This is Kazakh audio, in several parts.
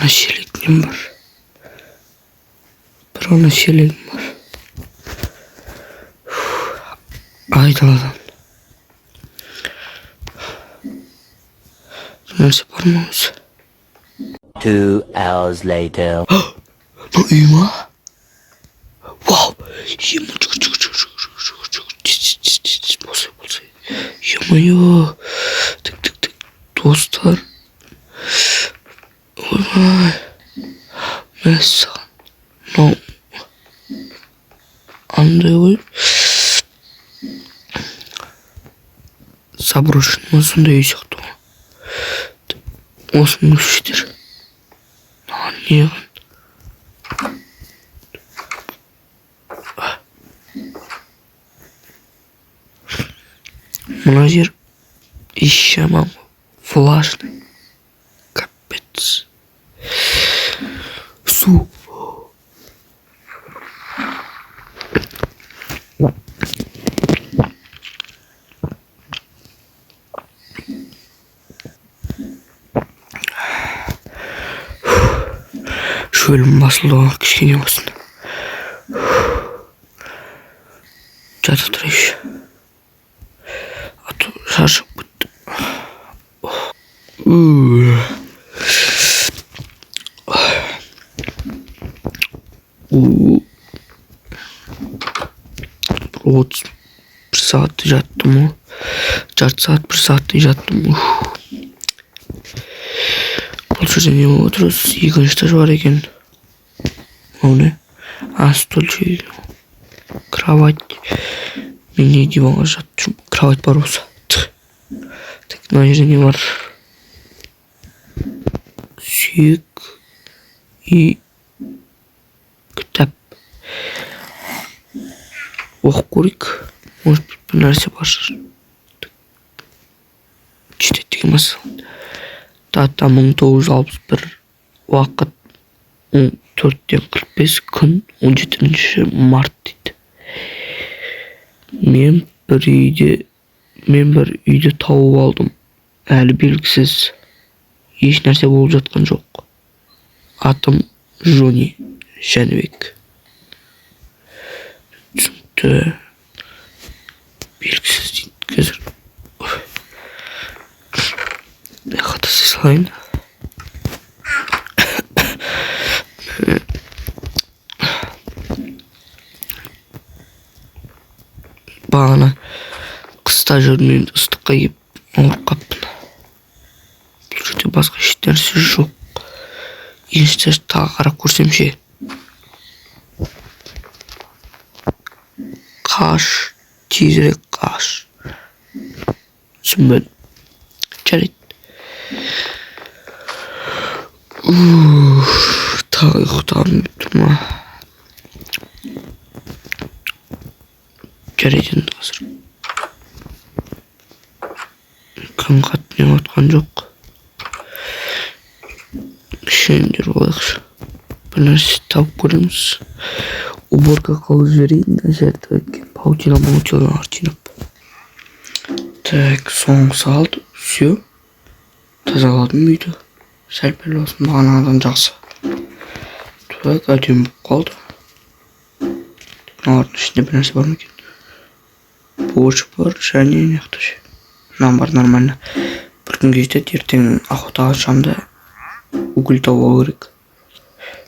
Ana şeleklim var. Bir ana şelekim var. Aydalan. Neresi parmağımız? 2 hours later. Ne uyuma? Wow. Yama Yamıyor. Tık tık tık. Dostlar. Vay. Mesela. No. Anlıyor. Sabırlaşmasın diyecektim. Osmuştur. Anlıyor. Menajer işemem. Flash'lı. Kapet. Su. Şu ölüm basılı kişinin basın. Cadı tıraş. Atı şarjı bitti. Robot bir saat yattım o. 4 saat bir saat yattım. Bu sözünü oturuz. Yıkınışlar var eken. O ne? Stolçu. Kravat. Mini divana yattım. Kravat var olsa. Teknoloji var. Süyük. İyi. Kitap. Okurik. Bir narsa var. Ciddi Data 1961 vakit 14:45 kun 17 Mart idi. Men bir uyda tavuk aldım. Әлі belgisiz. Hiç narsa болып жатқан жоқ. Atım Johnny Şenvik. Түсінікті. Belgisiz дейді. Қазір хата салайын. Бағана қыста жүрмеймін, ыстыққа кеп ауырып қаппын. Бұл жерде басқа еш нәрсе жоқ. Ешті тағы қарап көрсем ше. Қаш, тезірек қаш. Сүмбен. Жарайды. Тағы ұйықтағым келіп тұр ма? Жарайды енді қазір. Күн қатынап атқан жоқ. Кішендер болайықшы. Bir нәрсе тауып көреміз. Уборка қылып жіберейін. Паутина маутилар жинап. Так, соңғы салды. Все. Тазаладым үйді. Сәл-пәл болсын бағанадан жақсы. Так, әдемі болып қалды. Мыналардың ішінде бір нәрсе бар ма екен? Почек бар, және неқта ше. Мынам бар нормально. Bir күн жетеді, ертең охотаға шығамда уголь табу керек.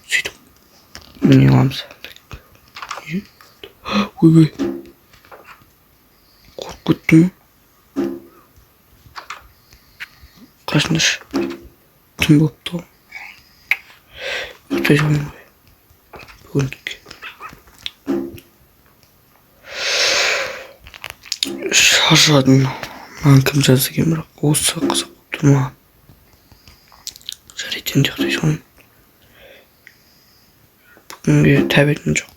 Сөйтіп не аламыз. Ойбай. Қорқып кеттім. Қашындашы. Түн болыпты. Ұйықтай жауын ғой. Бүгіндікке. Шаршадым. Маған кім жазды екен, бірақ осы қызық болып тұр маған. Жарайды енді ұйықтай жауын. Бүгінге тәбетім жоқ.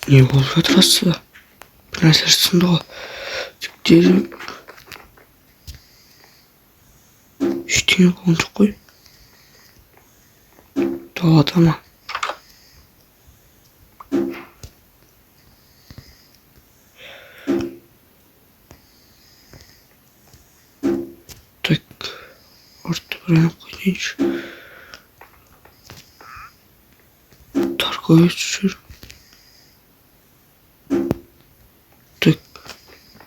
Не болып жатыр астыда? Bir нәрсе сынды ғой. Жіктері. Ештеңе болған жоқ қой. Далада ма? ойнап қойайыншы. Торговец жүр. Так,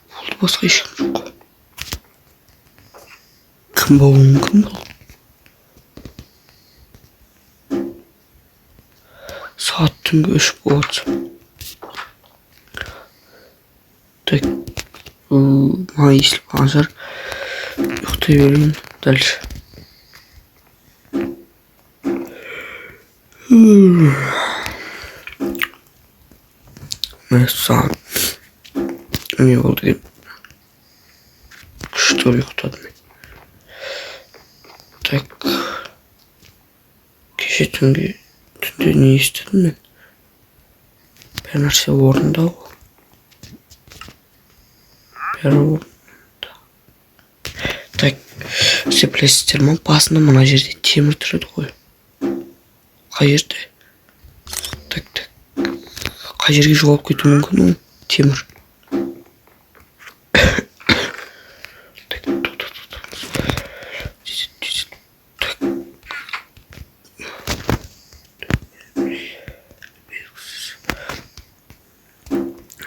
болды, басқа ешкім жоқ қой. Кім болуы мүмкін бұл? Сағат түнгі 3 болады. Так, маған естіліп қалған шығар. Ұйықтай берейін. Дальше. Мәссаған. Не болды екен? Күшті ұйықтадым мен. Так. Кеше түнде не естідім мен? Бір нәрсе орында ғой. Бәрі орында. Так. Сіз білесіздер ма? Басында мына жерде темір тұрады ғой. Қай жерде? Так. Қай жерге жоғалып кетуі мүмкін ол темір?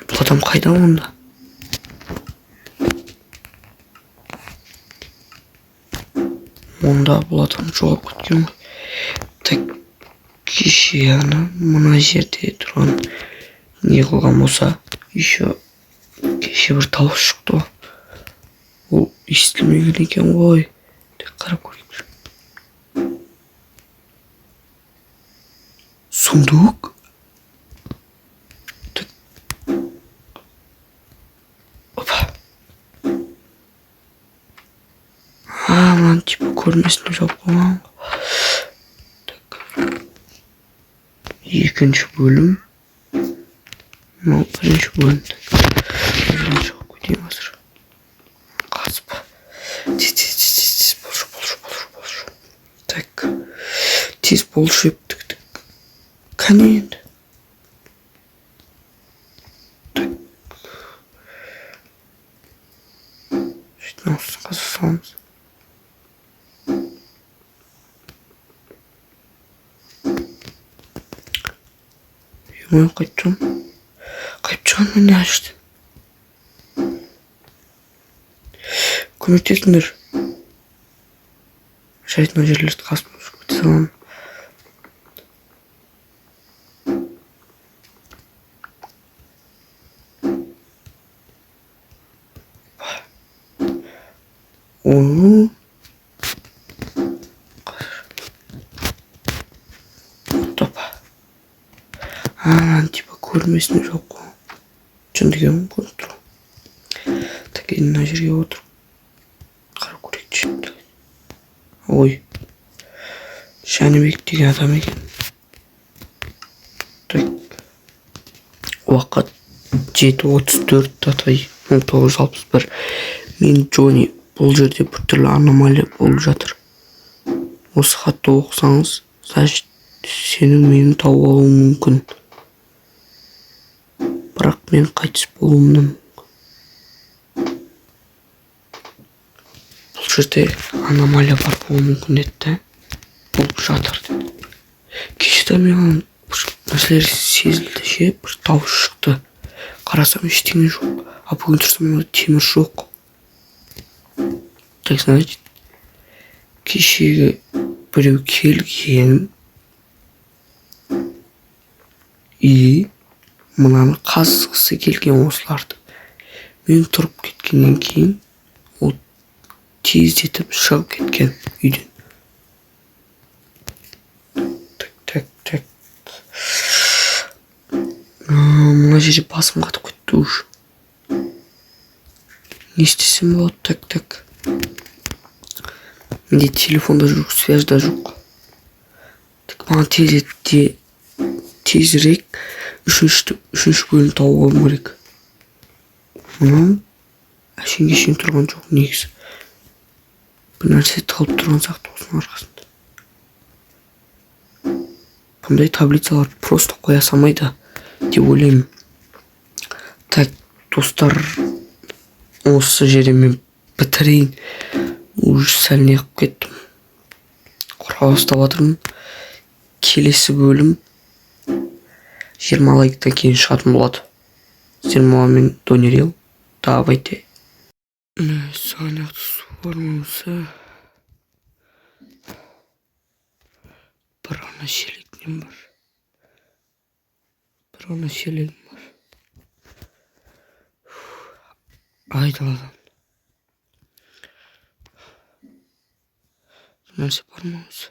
Бұл адам қайда онда? Онда бұл адам жоғалып кеткен ғой. Так, кеше ана мына жерде тұрған не қылған болса, еще кеше бір дауыс шықты ғой. Ол естілмеген екен ғой. Тек қарап көрейік. Сундук? Опа. Мынаны типа көрмесін жауып қойған. Так. Екінші бөлім. Мынау бірінші бөлім. Бірінші шығып көтейін қазір. Қазба. Болшы. Так. Тез болшы ептік. Кәне енді. Так. Сөйтін осыны қазір саламыз. Емай қайтып жатырмын мен не ашты. Көмектесіңдер. Жарайды, мына жерлерді қазып өте саламын. Оны топа. Типа көрмесін жоқ қой. Жын деген көріп тұр. Так, енді мына жерге отыр. Қарап көрейікші. Ой. Жәнібек деген адам екен. Так. Уақыт 7:34 татай 1961. Мен Джонни. Бұл жерде біртүрлі аномалия болып жатыр. Осы хатты оқысаңыз, значит, сенің мені тауып алуың мүмкін. Бірақ мен қайтыс болуымның. Бұл жерде аномалия бар болуы мүмкін деді. Болып жатыр деді. Кешеде маған бір нәрселер сезілді ше, бір дауыс шықты. Қарасам ештеңе жоқ. А бүгін тұрсам темір жоқ. Так, значит, кешегі біреу келген и мынаны қазғысы келген осыларды. Мен тұрып кеткеннен кейін ол тездетіп шығып кеткен үйден. Так. Мына жерде басым қатып кетті уж. Не істесем болады? Так. Менде телефонда жоқ, связьда жоқ. Так, маған тезірек үшінші бөлім тауып алуым керек. Мынау әшейін тұрған жоқ негізі. Бір нәрсе тығылып тұрған сияқты осының арқасында. Бұндай таблицалар просто қоя салмайды деп ойлаймын. Так, достар, осы жерде мен бітірейін. Уже сәл неғып кеттім. құра бастап жатырмын. Келесі бөлім 20 лайктан кейін шығатын болады. Сіздер маған донер ел. Давайте. Саняқты су бармамызы. Бір ана шелектен бар. Бір ана шелегім бар. Айдаладан. Нәрсе бармамыз.